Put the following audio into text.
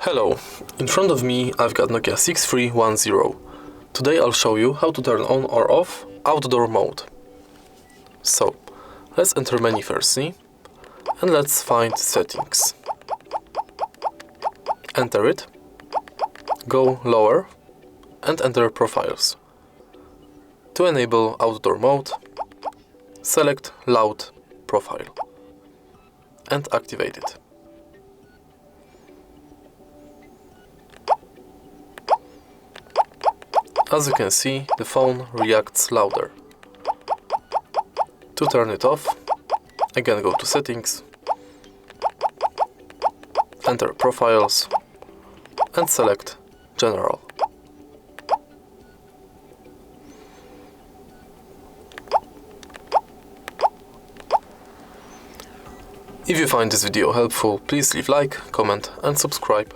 Hello, in front of me I've got Nokia 6310. Today I'll show you how to turn on or off outdoor mode. So, let's enter menu firstly and let's find settings. Enter it, go lower and enter profiles. To enable outdoor mode, select loud profile and activate it. As you can see, the phone reacts louder. To turn it off, again go to settings, enter profiles and select general. If you find this video helpful, please leave like, comment and subscribe.